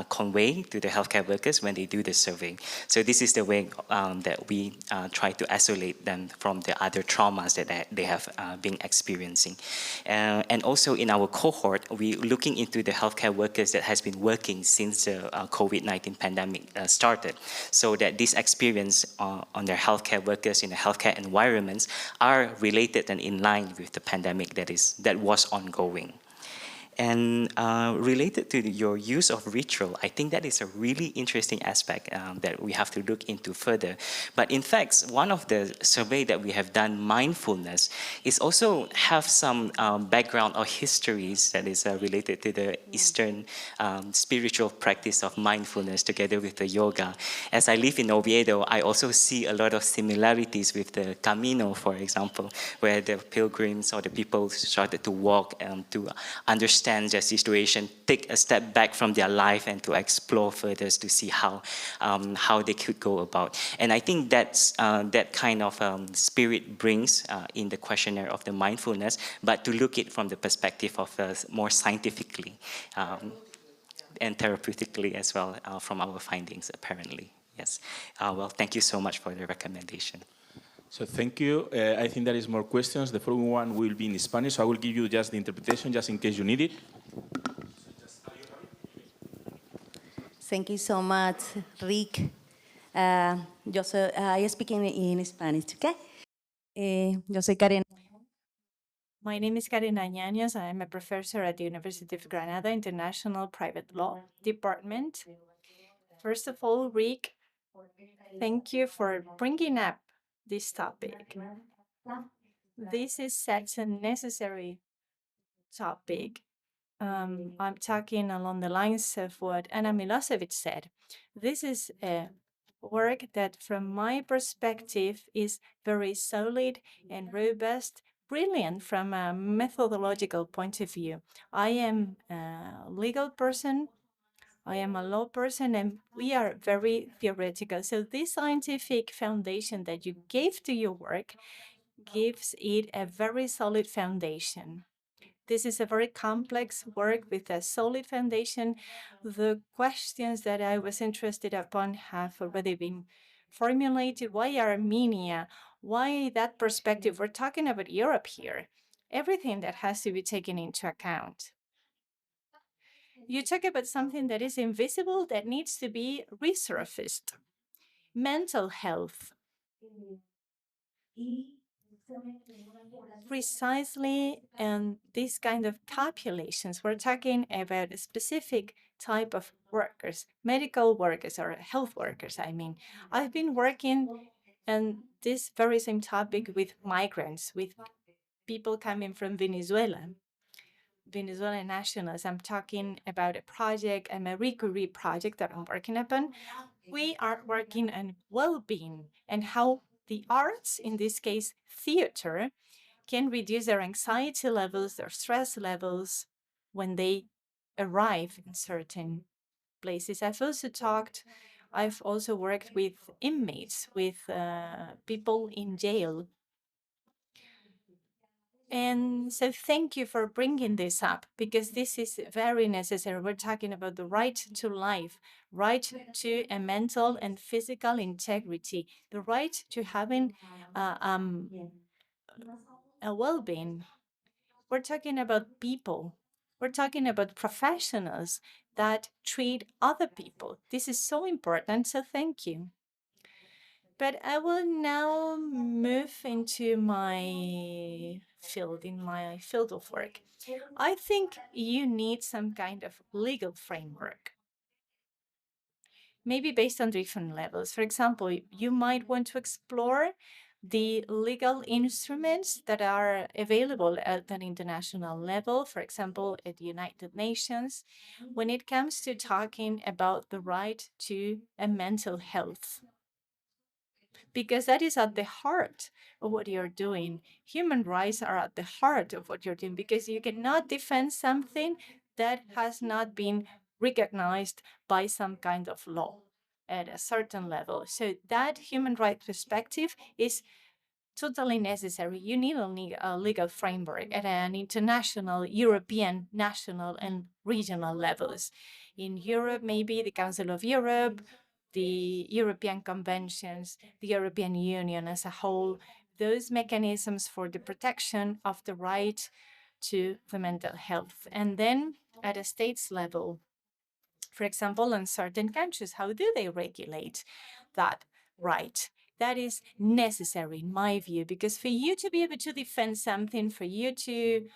convey to the healthcare workers when they do the survey. So this is the way that we try to isolate them from the other traumas that they have been experiencing. And also in our cohort, we're looking into the healthcare workers that has been working since the COVID-19 pandemic started, so that this experience on their healthcare workers in the healthcare environments are related and in line with the pandemic that was ongoing. And related to your use of ritual, I think that is a really interesting aspect that we have to look into further. But in fact, one of the survey that we have done, mindfulness, is also have some background or histories that is related to the Eastern spiritual practice of mindfulness together with the yoga. As I live in Oviedo, I also see a lot of similarities with the Camino, for example, where the pilgrims or the people started to walk to understand their situation, take a step back from their life and to explore further to see how they could go about. And I think that's that kind of spirit brings in the questionnaire of the mindfulness, but to look it from the perspective of more scientifically and therapeutically as well from our findings, apparently. Yes. Well, thank you so much for the recommendation. So thank you. I think there is more questions. The following one will be in Spanish, so I will give you just the interpretation, just in case you need it. Thank you so much, Rick. I speak in Spanish, okay? Yo soy Karen. My name is Karina Ñañez. I am a professor at the University of Granada International Private Law Department. First of all, Rick, thank you for bringing up this topic. This is such a necessary topic. I'm talking along the lines of what Anna Milosevic said. This is a work that, from my perspective, is very solid and robust, brilliant from a methodological point of view. I am a legal person, I am a law person, and we are very theoretical. So this scientific foundation that you gave to your work gives it a very solid foundation. This is a very complex work with a solid foundation. The questions that I was interested upon have already been formulated. Why Armenia? Why that perspective? We're talking about Europe here. Everything that has to be taken into account. You talk about something that is invisible that needs to be resurfaced. Mental health. Precisely, and these kind of populations, we're talking about a specific type of workers, medical workers or health workers, I mean. I've been working on this very same topic with migrants, with people coming from Venezuela, Venezuelan nationals. I'm talking about a project, a Marie Curie project that I'm working upon. We are working on well-being and how the arts, in this case theater, can reduce their anxiety levels, their stress levels when they arrive in certain places. I've also worked with inmates, with people in jail. And so thank you for bringing this up, because this is very necessary. We're talking about the right to life, right to a mental and physical integrity, the right to having a well-being. We're talking about people. We're talking about professionals that treat other people. This is so important, so thank you. But I will now move into my field of work. I think you need some kind of legal framework, maybe based on different levels. For example, you might want to explore the legal instruments that are available at an international level, for example, at the United Nations, when it comes to talking about the right to a mental health. Because that is at the heart of what you're doing. Human rights are at the heart of what you're doing, because you cannot defend something that has not been recognized by some kind of law at a certain level. So that human rights perspective is totally necessary. You need a legal framework at an international, European, national, and regional levels. In Europe, maybe the Council of Europe, the European conventions, the European Union as a whole, those mechanisms for the protection of the right to the mental health. And then at a states level, for example, in certain countries, how do they regulate that right? That is necessary, in my view, because for you to be able to defend something, for you to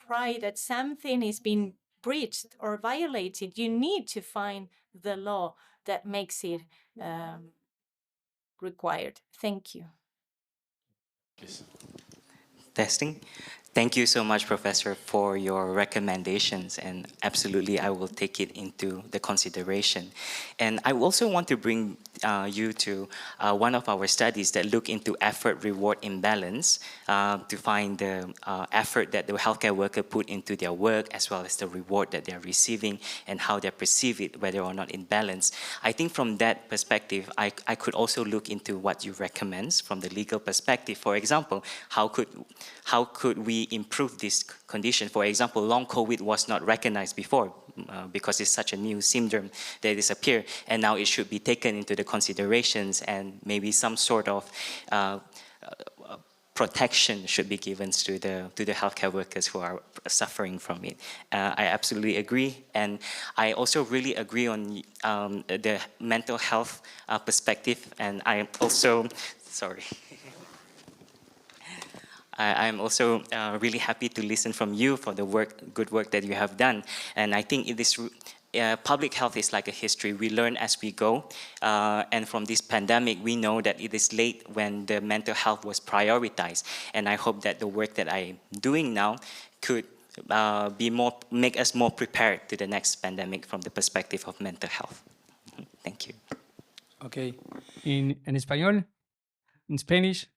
cry that something is being breached or violated, you need to find the law that makes it required. Thank you. Please. Testing. Thank you so much, Professor, for your recommendations, and absolutely I will take it into the consideration. And I also want to bring you to one of our studies that look into effort-reward imbalance to find the effort that the healthcare worker put into their work as well as the reward that they're receiving and how they perceive it, whether or not in balance. I think from that perspective, I could also look into what you recommend from the legal perspective. For example, how could we improve this condition? For example, long COVID was not recognized before because it's such a new syndrome that disappeared, and now it should be taken into the considerations, and maybe some sort of protection should be given to the healthcare workers who are suffering from it. I absolutely agree, and I also really agree on the mental health perspective, and I am also, sorry. I'm also really happy to listen from you for the good work that you have done. And I think it is public health is like a history. We learn as we go. And from this pandemic, we know that it is late when the mental health was prioritized. And I hope that the work that I'm doing now could make us more prepared to the next pandemic from the perspective of mental health. Thank you. Okay. En español? In Spanish?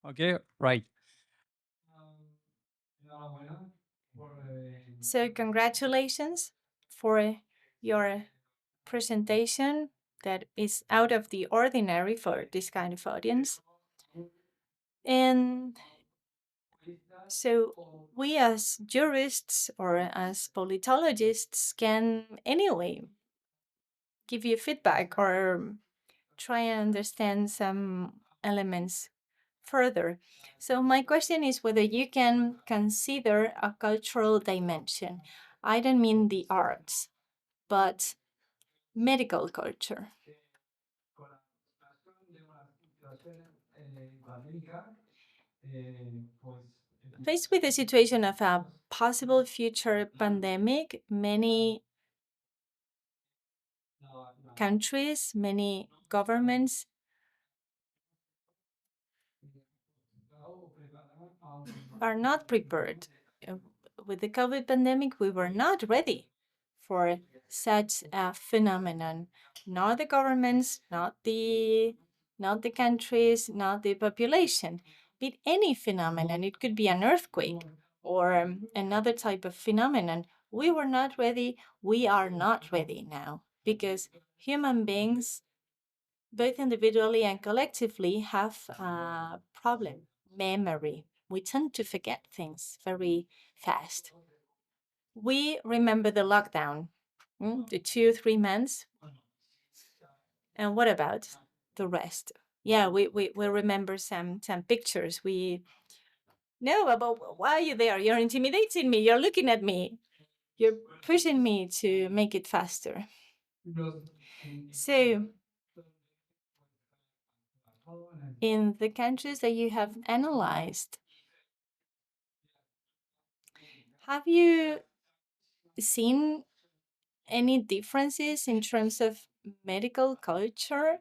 Okay, right. So congratulations for your presentation that is out of the ordinary for this kind of audience. And so we as jurists or as politologists can anyway give you feedback or try and understand some elements further. So my question is whether you can consider a cultural dimension. I don't mean the arts, but medical culture. Faced with the situation of a possible future pandemic, many countries, many governments are not prepared. With the COVID pandemic, we were not ready for such a phenomenon. Not the governments, not the countries, not the population, but any phenomenon. It could be an earthquake or another type of phenomenon. We were not ready. We are not ready now because human beings, both individually and collectively, have a problem, memory. We tend to forget things very fast. We remember the lockdown, the 2-3 months. And what about the rest? Yeah, we remember some pictures. We know about why are you there? You're intimidating me. You're looking at me. You're pushing me to make it faster. So in the countries that you have analyzed, have you seen any differences in terms of medical culture?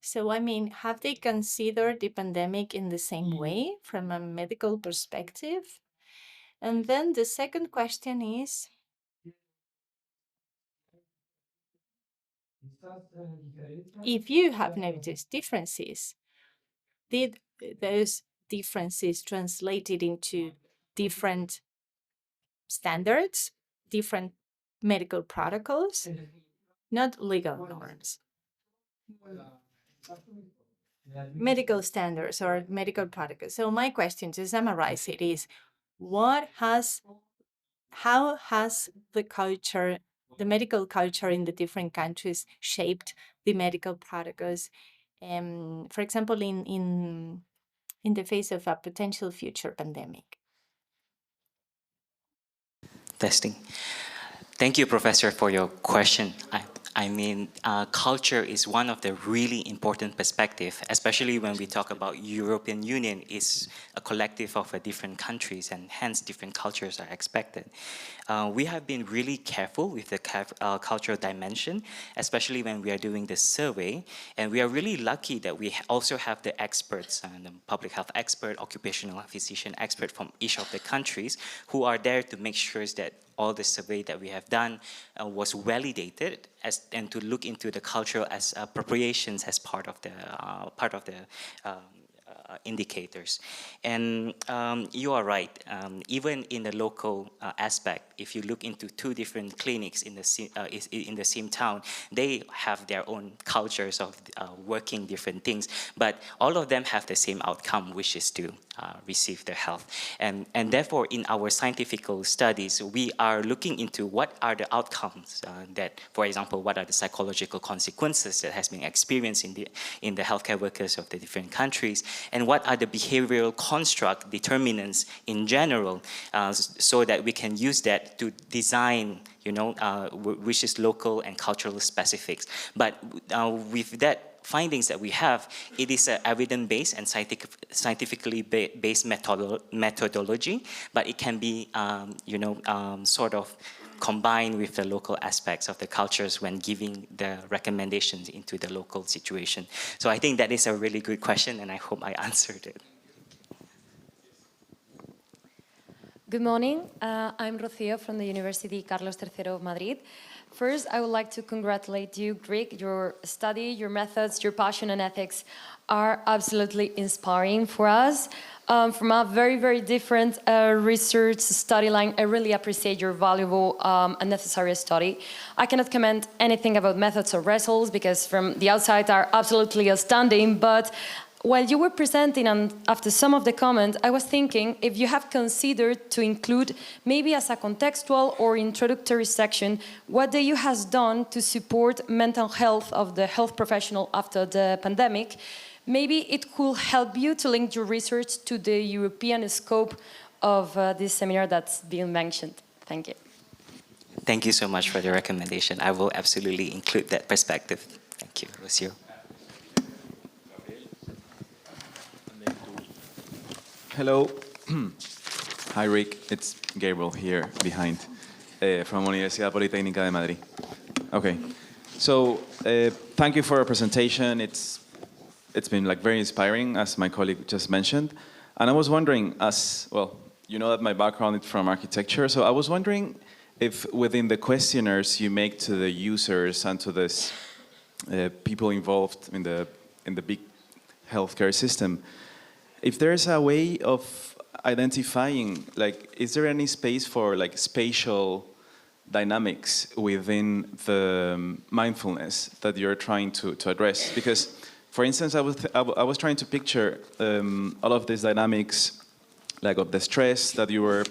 So, I mean, have they considered the pandemic in the same way from a medical perspective? And then the second question is, if you have noticed differences, did those differences translated into different standards, different medical protocols, not legal norms? medical standards or medical protocols. So my question, to summarize it, is how has the culture, the medical culture in the different countries shaped the medical protocols? For example, in the face of a potential future pandemic. Testing. Thank you, Professor, for your question. Culture is one of the really important perspectives, especially when we talk about European Union is a collective of different countries, and hence different cultures are expected. We have been really careful with the cultural dimension, especially when we are doing this survey, and we are really lucky that we also have the experts, the public health expert, occupational physician expert from each of the countries who are there to make sure that all the survey that we have done was validated and to look into the cultural as appropriations as part of the indicators. And you are right, even in the local aspect, if you look into two different clinics in the same town, they have their own cultures of working different things, but all of them have the same outcome, which is to receive their health. And therefore, in our scientific studies, we are looking into what are the outcomes that, for example, what are the psychological consequences that has been experienced in the healthcare workers of the different countries, and what are the behavioral construct determinants in general, so that we can use that to design, which is local and cultural specifics. But with that findings that we have, it is an evidence-based and scientifically based methodology, but it can be, sort of combined with the local aspects of the cultures when giving the recommendations into the local situation. So I think that is a really good question, and I hope I answered it. Good morning. I'm Rocío from the University Carlos III of Madrid. First, I would like to congratulate you, Rick. Your study, your methods, your passion and ethics are absolutely inspiring for us. From a very, very different research study line, I really appreciate your valuable and necessary study. I cannot comment anything about methods or results because from the outside are absolutely outstanding, but while you were presenting and after some of the comments, I was thinking if you have considered to include maybe as a contextual or introductory section what the EU has done to support mental health of the health professional after the pandemic. Maybe it could help you to link your research to the European scope of this seminar that's being mentioned. Thank you. Thank you so much for the recommendation. I will absolutely include that perspective. Thank you, Rocío. Hello. Hi, Rick. It's Gabriel here behind from Universidad Politécnica de Madrid. Okay. So thank you for your presentation. It's been very inspiring, as my colleague just mentioned. And I was wondering, as well, you know that my background is from architecture. So I was wondering if within the questionnaires you make to the users and to this people involved in the big healthcare system, if there's a way of identifying, is there any space for spatial dynamics within the mindfulness that you're trying to address? Because, for instance, I was trying to picture all of these dynamics, of the stress that you were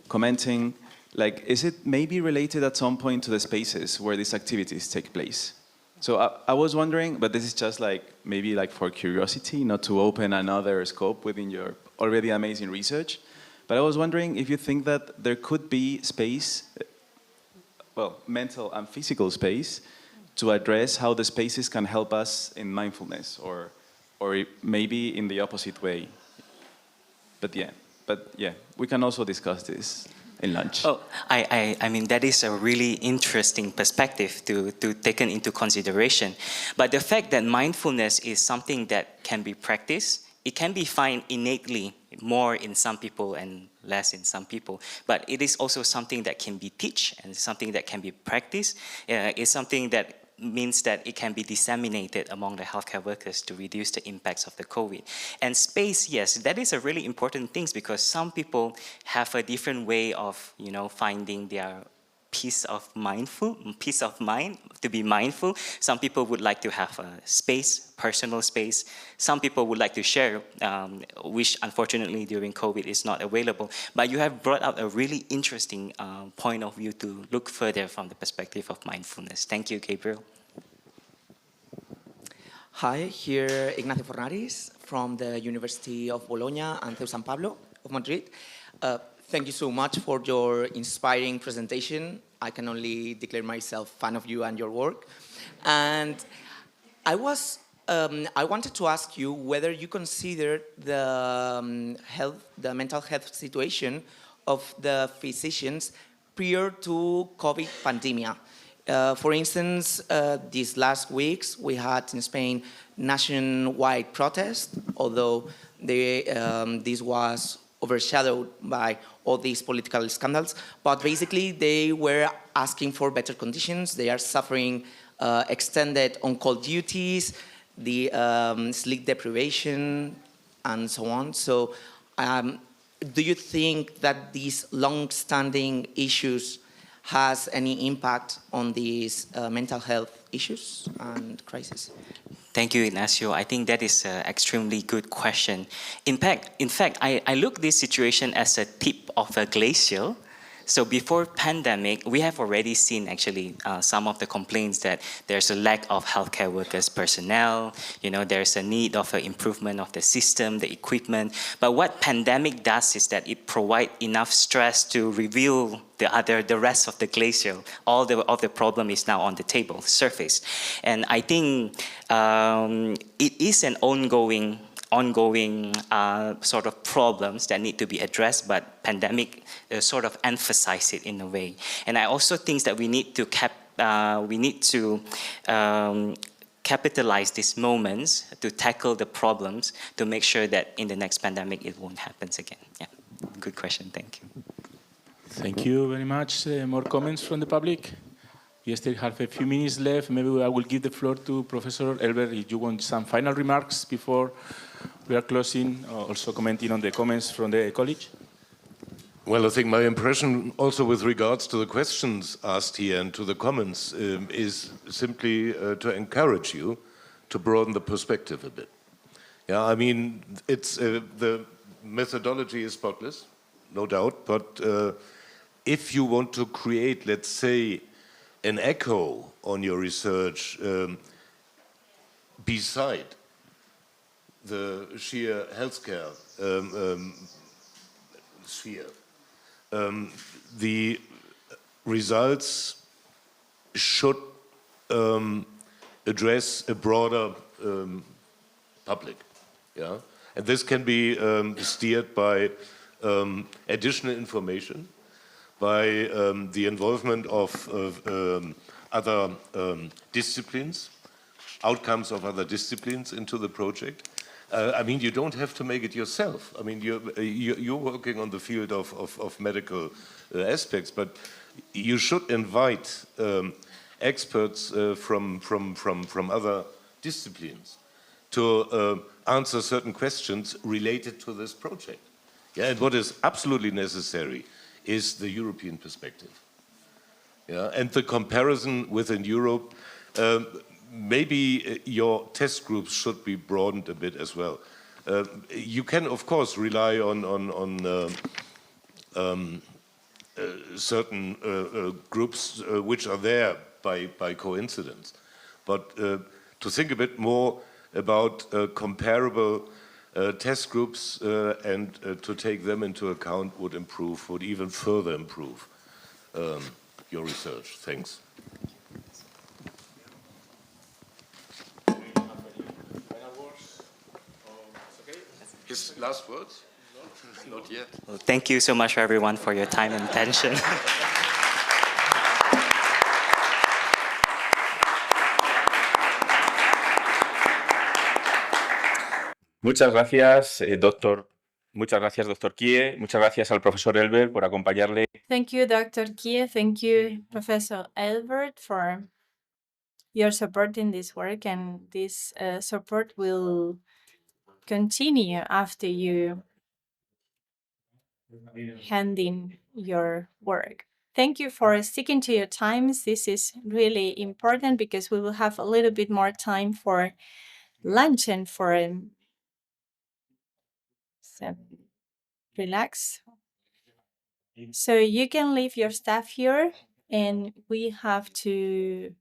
commenting. Is it maybe related at some point to the spaces where these activities take place? So I was wondering, but this is just maybe for curiosity, not to open another scope within your already amazing research. But I was wondering if you think that there could be space, mental and physical space, to address how the spaces can help us in mindfulness, or maybe in the opposite way. But yeah, we can also discuss this in lunch. Oh, I mean, that is a really interesting perspective to take into consideration. But the fact that mindfulness is something that can be practiced, it can be found innately more in some people and less in some people. But it is also something that can be taught and something that can be practiced. It's something that means that it can be disseminated among the healthcare workers to reduce the impacts of the COVID. And space, yes, that is a really important thing because some people have a different way of, finding their peace of mind, to be mindful. Some people would like to have a space, personal space. Some people would like to share, which unfortunately during COVID is not available. But you have brought out a really interesting point of view to look further from the perspective of mindfulness. Thank you, Gabriel. Hi, here Ignacio Fornaris from the University of Bologna and CEU San Pablo of Madrid. Thank you so much for your inspiring presentation. I can only declare myself fan of you and your work. And I wanted to ask you whether you consider the mental health situation of the physicians prior to COVID pandemic. For instance, these last weeks we had in Spain nationwide protest, although this was overshadowed by all these political scandals. But basically they were asking for better conditions. They are suffering extended on-call duties, the sleep deprivation, and so on. So do you think that these long-standing issues has any impact on these mental health issues and crises? Thank you, Ignacio. I think that is an extremely good question. In fact, I look at this situation as a tip of a glacier. So before pandemic, we have already seen actually some of the complaints that there's a lack of healthcare workers personnel, there's a need of an improvement of the system, the equipment. But what pandemic does is that it provides enough stress to reveal the rest of the glacier. All the problem is now on the table, surface. And I think it is an ongoing sort of problems that need to be addressed, but pandemic sort of emphasize it in a way. And I also think that we need to capitalize these moments to tackle the problems to make sure that in the next pandemic it won't happen again. Yeah, good question. Thank you. Thank you very much. More comments from the public? We still have a few minutes left. Maybe I will give the floor to Professor Elvert if you want some final remarks before we are closing, also commenting on the comments from the college. Well, I think my impression also with regards to the questions asked here and to the comments is simply to encourage you to broaden the perspective a bit. Yeah, I mean, it's the methodology is spotless, no doubt, but if you want to create, let's say, an echo on your research beside the sheer healthcare sphere, the results should address a broader public, yeah? And this can be steered by additional information, by the involvement of other disciplines, outcomes of other disciplines into the project. I mean, you don't have to make it yourself. I mean, you're working on the field of medical aspects, but you should invite experts from other disciplines to answer certain questions related to this project. Yeah, and what is absolutely necessary is the European perspective. Yeah, and the comparison within Europe. Maybe your test groups should be broadened a bit as well. You can, of course, rely on certain groups which are there by coincidence. But to think a bit more about comparable test groups and to take them into account would even further improve your research. Thanks. His last words? Not yet. Well, thank you so much, everyone, for your time and attention. Muchas gracias, doctor. Muchas gracias, doctor Kye. Muchas gracias al profesor Elvert por acompañarle. Thank you, Dr. Kye. Thank you, Professor Elvert, for your support in this work, and this support will continue after you hand in your work. Thank you for sticking to your times. This is really important because we will have a little bit more time for lunch and for so relax. So you can leave your stuff here, and we have to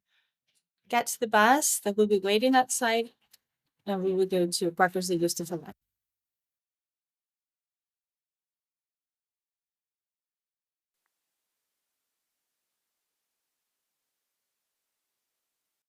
catch the bus that will be waiting outside, and we will go to Parkers de Yuste for lunch.